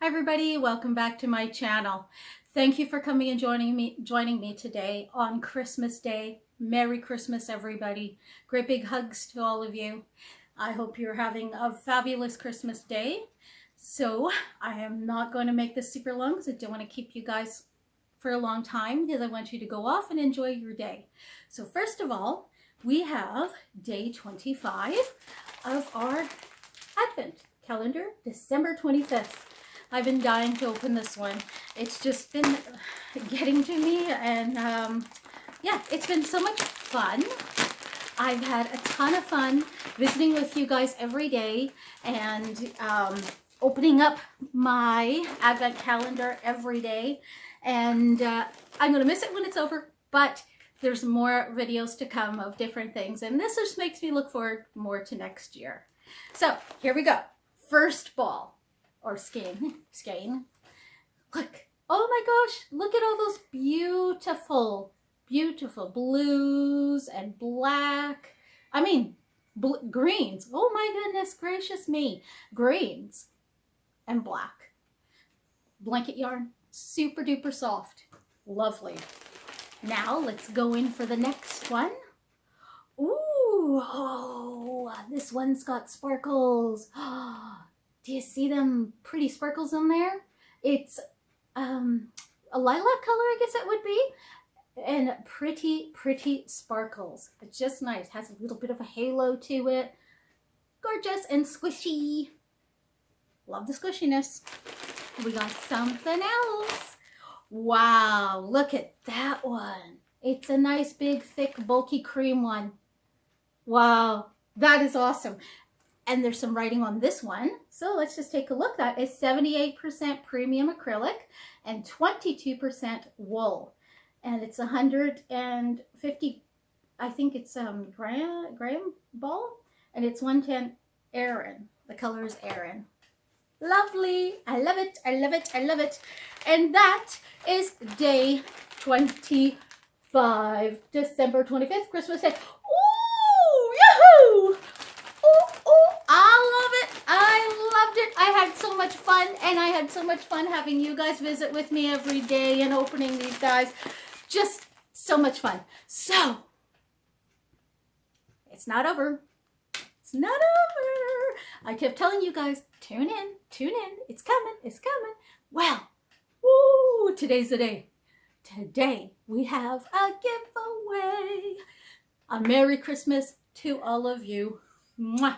Hi everybody, welcome back to my channel. Thank you for coming and joining me today on Christmas Day. Merry Christmas everybody. Great big hugs to all of you. I hope you're having a fabulous Christmas day. So I am not going to make this super long because I don't want to keep you guys for a long time because I want you to go off and enjoy your day. So first of all, we have day 25 of our Advent calendar, December 25th. I've been dying to open this one. It's just been getting to me, and yeah, it's been so much fun. I've had a ton of fun visiting with you guys every day and opening up my Advent calendar every day. And I'm going to miss it when it's over, but there's more videos to come of different things. And this just makes me look forward more to next year. So here we go. First ball. Or skein. Look, oh my gosh, look at all those beautiful, beautiful blues and black. I mean, greens. Oh my goodness gracious me. Greens and black. Blanket yarn, super duper soft. Lovely. Now let's go in for the next one. Ooh, oh, this one's got sparkles. Do you see them pretty sparkles in there? It's a lilac color, I guess it would be. And pretty, pretty sparkles. It's just nice. Has a little bit of a halo to it. Gorgeous and squishy. Love the squishiness. We got something else. Wow, look at that one. It's a nice, big, thick, bulky cream one. Wow, that is awesome. And there's some writing on this one. So let's just take a look. That is 78% premium acrylic and 22% wool. And it's 150, I think it's gram ball. And it's 110 Aran. The color is Aran. Lovely. I love it. I love it. I love it. And that is day 25, December 25th, Christmas Day. Ooh, yahoo! I love it. I loved it. I had so much fun, and I had so much fun having you guys visit with me every day and opening these guys. Just so much fun. So, it's not over. It's not over. I kept telling you guys, tune in, it's coming, it's coming. Well, woo, today's the day. Today, we have a giveaway. A Merry Christmas to all of you. Mwah.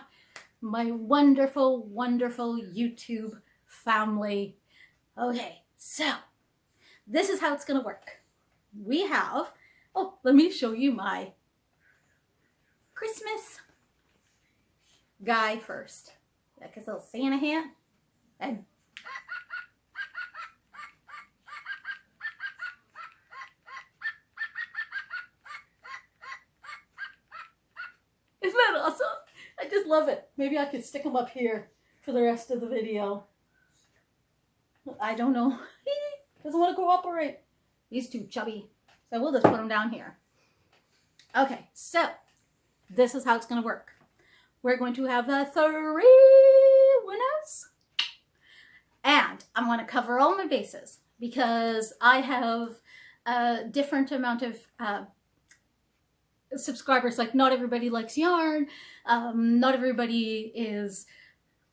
My wonderful, wonderful YouTube family. Okay, so this is how it's going to work. We have, oh, let me show you my Christmas guy first. Like his little Santa hat. And isn't that awesome? I just love it. Maybe I could stick them up here for the rest of the video. I don't know. Doesn't want to cooperate. He's too chubby. So we'll just put him down here. Okay, so this is how it's going to work. We're going to have 3 winners. And I'm going to cover all my bases because I have a different amount of subscribers. Like, not everybody likes yarn. Not everybody is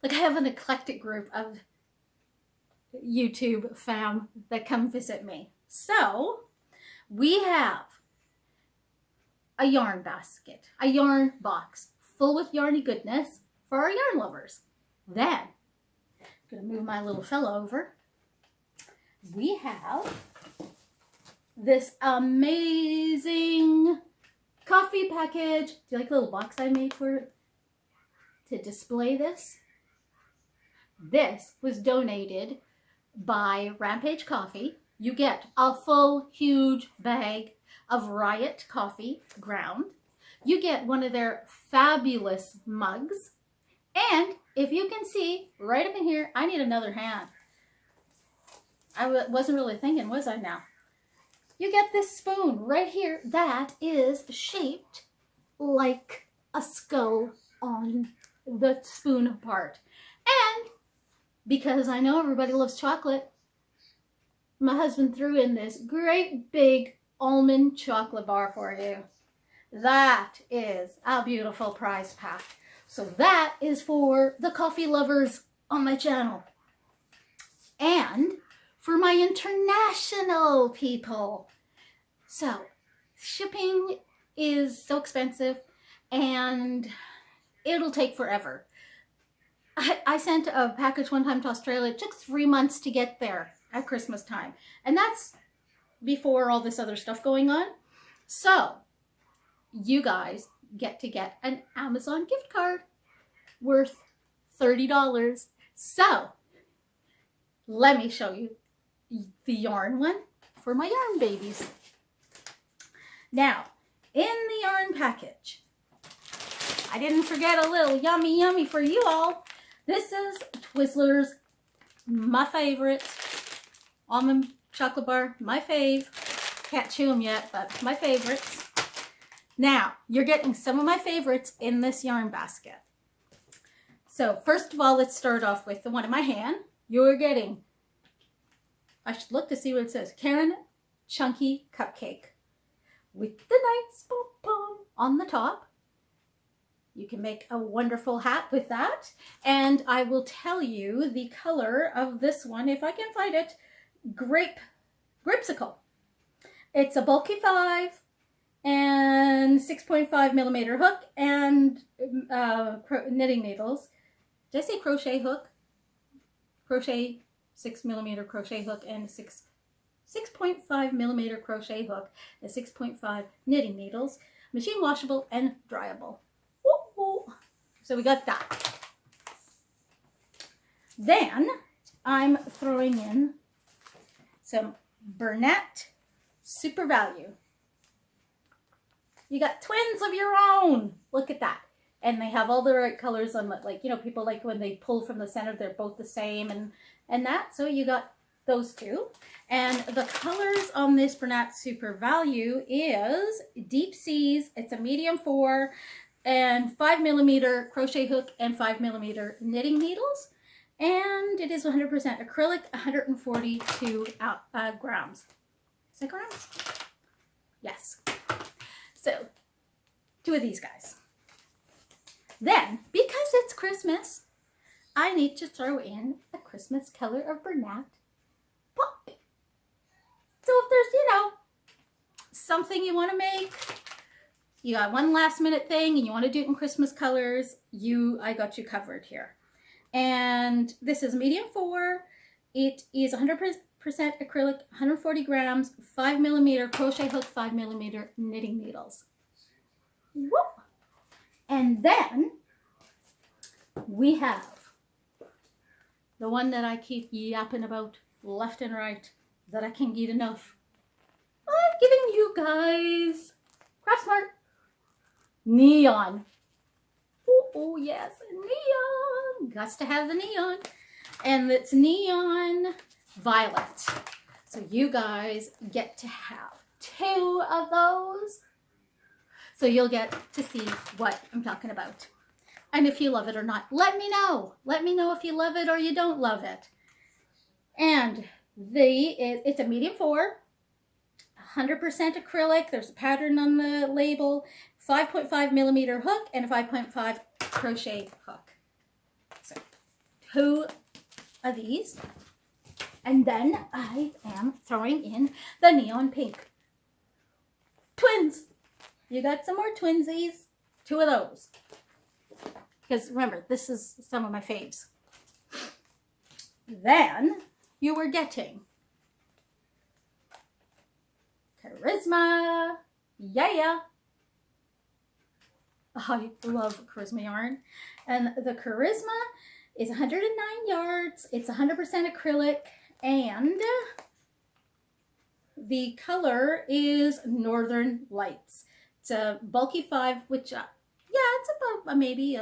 like, I have an eclectic group of YouTube fam that come visit me. So we have a yarn basket, a yarn box full with yarny goodness for our yarn lovers. Then I'm gonna move my little fella over. We have this amazing coffee package. Do you like the little box I made for it to display this? This was donated by Rampage Coffee. You get a full, huge bag of Riot coffee ground. You get one of their fabulous mugs. And if you can see, right up in here, I need another hand. I wasn't really thinking, was I now? You get this spoon right here that is shaped like a skull on the spoon part. And because I know everybody loves chocolate, my husband threw in this great big almond chocolate bar for you. That is a beautiful prize pack. So that is for the coffee lovers on my channel. And for my international people. So shipping is so expensive and it'll take forever. I sent a package one time to Australia. It took 3 months to get there at Christmas time. And that's before all this other stuff going on. So you guys get to get an Amazon gift card worth $30. So let me show you the yarn one for my yarn babies. Now, in the yarn package, I didn't forget a little yummy for you all. This is Twizzlers, my favorite. Almond chocolate bar, my fave. Can't chew them yet, but my favorites. Now, you're getting some of my favorites in this yarn basket. So, first of all, let's start off with the one in my hand. You're getting, I should look to see what it says, Karen Chunky Cupcake with the nice pom-pom on the top. You can make a wonderful hat with that. And I will tell you the color of this one, if I can find it, Grapesicle. It's a bulky 5 and 6.5 millimeter hook and knitting needles. Did I say crochet hook? Crochet 6 millimeter crochet hook and 6.5 millimeter crochet hook and 6.5 knitting needles. Machine washable and dryable. Woo-hoo. So we got that. Then I'm throwing in some Bernat Super Value. You got twins of your own. Look at that. And they have all the right colors on, like, you know, people like when they pull from the center, they're both the same and that. So you got those two. And the colors on this Bernat Super Value is Deep Seas. It's a medium 4 and 5 millimeter crochet hook and 5 millimeter knitting needles. And it is 100% acrylic, 142 grams. Is it grams? Yes. So, 2 of these guys. Then, because it's Christmas, I need to throw in a Christmas color of Bernat Pop. So if there's, you know, something you want to make, you got one last minute thing and you want to do it in Christmas colors, I got you covered here. And this is medium 4. It is 100% acrylic, 140 grams, 5 millimeter crochet hook, 5 millimeter knitting needles. Whoop. And then we have the one that I keep yapping about left and right that I can't get enough. I'm giving you guys Craftsmart Neon. Oh yes, neon. Gots to have the neon. And it's neon violet. So you guys get to have 2 of those. So you'll get to see what I'm talking about. And if you love it or not, let me know. Let me know if you love it or you don't love it. And it's a medium 4, 100% acrylic. There's a pattern on the label. 5.5 millimeter hook and a 5.5 crochet hook. So 2 of these. And then I am throwing in the neon pink. Twins. You got some more twinsies. 2 of those. Because remember, this is some of my faves. Then you were getting Charisma. Yeah. I love Charisma yarn. And the Charisma is 109 yards. It's 100% acrylic. And the color is Northern Lights. It's a bulky 5, which, yeah, it's about a maybe,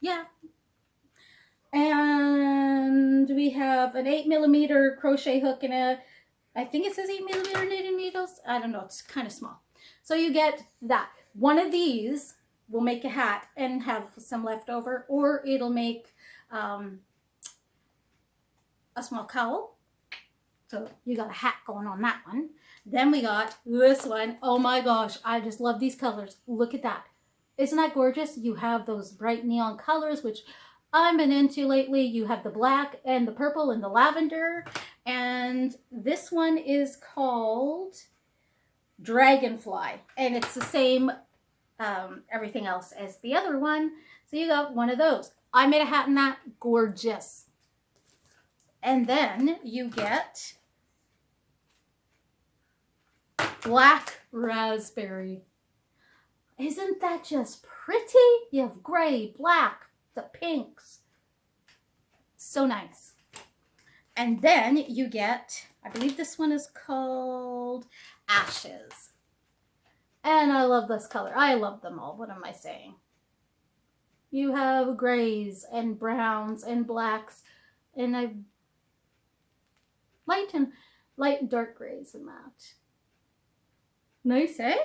yeah. And we have an 8 millimeter crochet hook and I think it says 8 millimeter knitting needles. I don't know, it's kind of small. So you get that. One of these will make a hat and have some left over, or it'll make a small cowl. So you got a hat going on that one. Then we got this one. Oh my gosh, I just love these colors. Look at that. Isn't that gorgeous? You have those bright neon colors, which I've been into lately. You have the black and the purple and the lavender. And this one is called Dragonfly. And it's the same everything else as the other one. So you got one of those. I made a hat in that. Gorgeous. And then you get black raspberry. Isn't that just pretty? You have gray, black, the pinks. So nice. And then you get, I believe this one is called Ashes. And I love this color. I love them all. What am I saying? You have grays and browns and blacks and I light and dark grays and that. Nice, eh?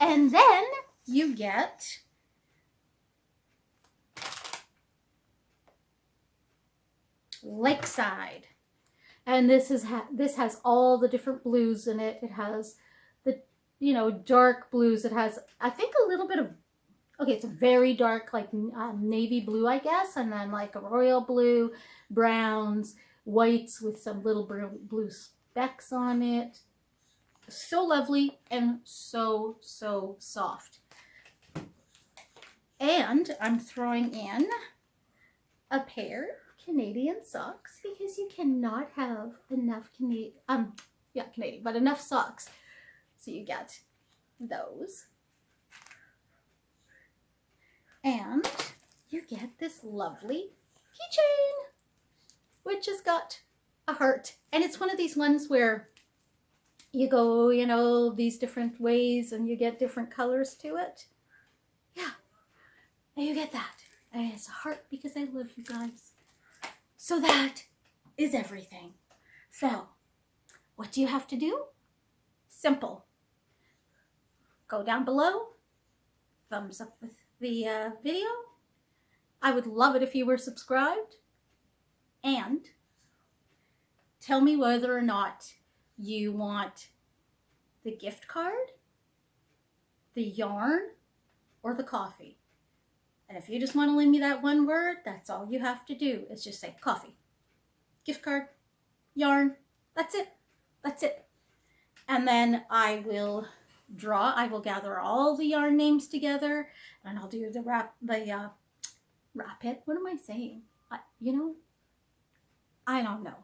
And then you get Lakeside. And this has all the different blues in it. It has the, you know, dark blues. It has, I think, a little bit of, okay, it's a very dark, like navy blue, I guess. And then like a royal blue, browns, whites with some little blue specks on it. So lovely and so, so soft. And I'm throwing in a pair of Canadian socks because you cannot have enough Canadian, but enough socks. So you get those. And you get this lovely keychain, which has got a heart. And it's one of these ones where you go, you know, these different ways and you get different colors to it. Yeah. And you get that. And it's a heart because I love you guys. So that is everything. So, what do you have to do? Simple. Go down below. Thumbs up with the video. I would love it if you were subscribed. And tell me whether or not you want the gift card, the yarn, or the coffee. And if you just want to leave me that one word, that's all you have to do is just say coffee, gift card, yarn. That's it. That's it. And then I will gather all the yarn names together and I'll do the wrap it. What am I saying? I don't know.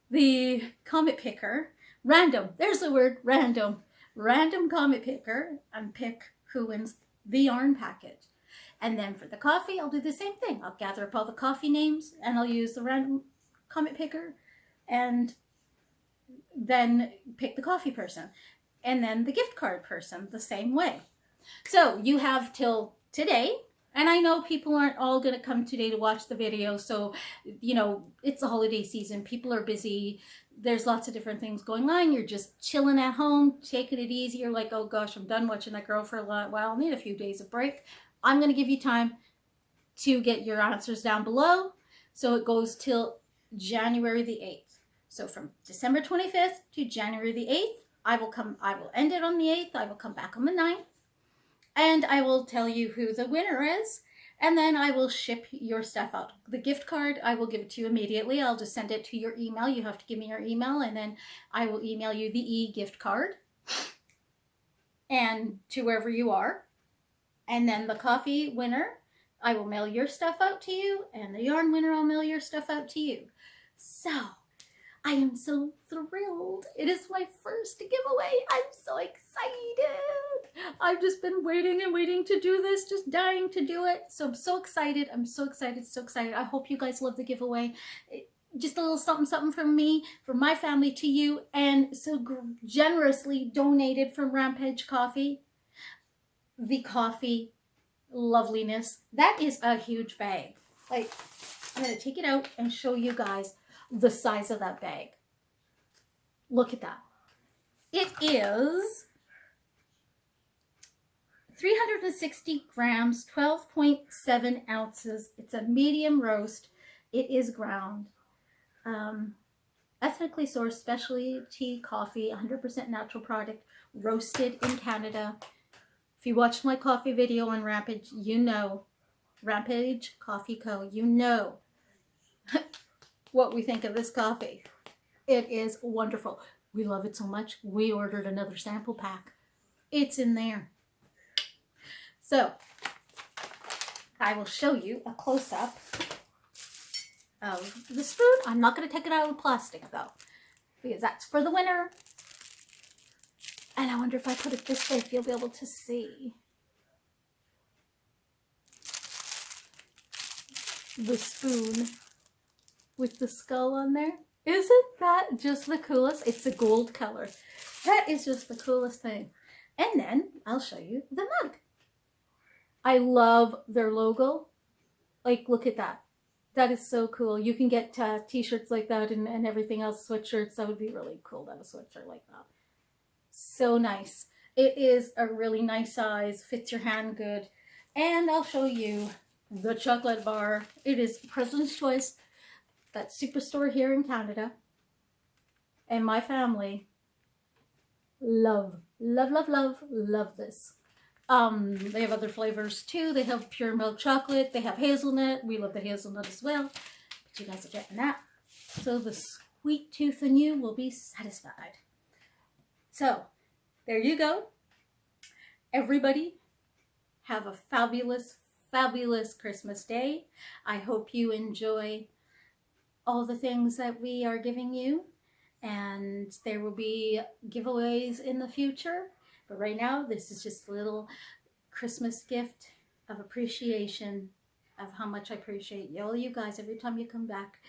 The comet picker, random, there's the word, random comet picker, and pick who wins the yarn package. And then for the coffee, I'll do the same thing. I'll gather up all the coffee names and I'll use the random comet picker and then pick the coffee person. And then the gift card person the same way. So you have till today. And I know people aren't all going to come today to watch the video. So, you know, it's the holiday season. People are busy. There's lots of different things going on. You're just chilling at home, taking it easy. You're like, oh gosh, I'm done watching that girl for a while. I need a few days of break. I'm going to give you time to get your answers down below. So it goes till January the 8th. So from December 25th to January the 8th, I will end it on the 8th. I will come back on the 9th. And I will tell you who the winner is, and then I will ship your stuff out. The gift card, I will give it to you immediately. I'll just send it to your email. You have to give me your email, and then I will email you the e-gift card and to wherever you are. And then the coffee winner, I will mail your stuff out to you, and the yarn winner, I'll mail your stuff out to you. So, I am so thrilled. It is my first giveaway. I'm so excited. I've just been waiting and waiting to do this, just dying to do it. So I'm so excited. I'm so excited, so excited. I hope you guys love the giveaway. Just a little something, something from me, from my family to you, and so generously donated from Rampage Coffee. The coffee loveliness. That is a huge bag. Like, I'm going to take it out and show you guys the size of that bag. Look at that. It is 360 grams, 12.7 ounces. It's a medium roast. It is ground. ethically sourced specialty coffee, 100% natural product, roasted in Canada. If you watched my coffee video on Rampage, you know, Rampage Coffee Co, you know what we think of this coffee. It is wonderful. We love it so much, we ordered another sample pack. It's in there. So, I will show you a close-up of the spoon. I'm not going to take it out of the plastic though, because that's for the winner. And I wonder if I put it this way, if you'll be able to see the spoon with the skull on there. Isn't that just the coolest? It's a gold color. That is just the coolest thing. And then I'll show you the mug. I love their logo. Like, look at that. That is so cool. You can get t-shirts like that and everything else, sweatshirts. That would be really cool to have a sweatshirt like that. So nice. It is a really nice size, fits your hand good. And I'll show you the chocolate bar. It is President's Choice, that superstore here in Canada. And my family love this. They have other flavors too. They have pure milk chocolate. They have hazelnut. We love the hazelnut as well. But you guys are getting that. So the sweet tooth in you will be satisfied. So there you go. Everybody have a fabulous, fabulous Christmas day. I hope you enjoy all the things that we are giving you. And there will be giveaways in the future. But right now, this is just a little Christmas gift of appreciation of how much I appreciate all you guys. Every time you come back,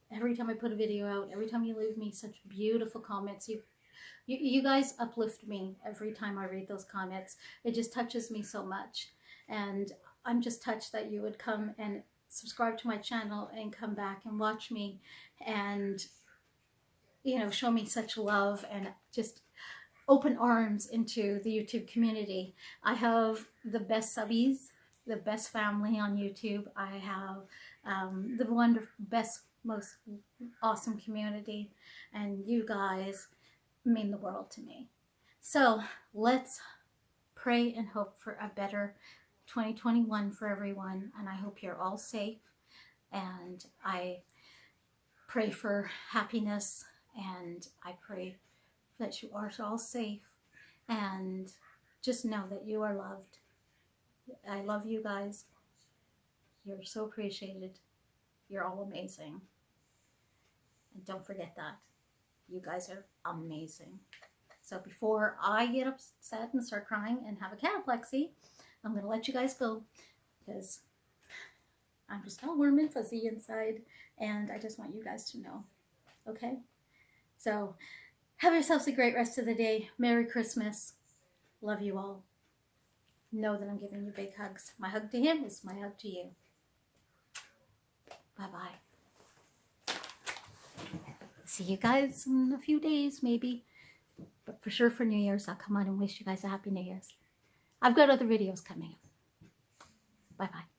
every time I put a video out, every time you leave me such beautiful comments. You guys uplift me every time I read those comments. It just touches me so much. And I'm just touched that you would come and subscribe to my channel and come back and watch me and, you know, show me such love and just open arms into the YouTube community. I have the best subbies, the best family on YouTube. I have the best, most awesome community, and you guys mean the world to me. So let's pray and hope for a better 2021 for everyone, and I hope you're all safe, and I pray for happiness, and I pray that you are all safe, and just know that you are loved. I love you guys. You're so appreciated. You're all amazing. And don't forget that. You guys are amazing. So before I get upset and start crying and have a cataplexy, I'm going to let you guys go, because I'm just all warm and fuzzy inside, and I just want you guys to know. Okay? So have yourselves a great rest of the day. Merry Christmas. Love you all. Know that I'm giving you big hugs. My hug to him is my hug to you. Bye-bye. See you guys in a few days, maybe. But for sure for New Year's, I'll come on and wish you guys a Happy New Year's. I've got other videos coming up. Bye-bye.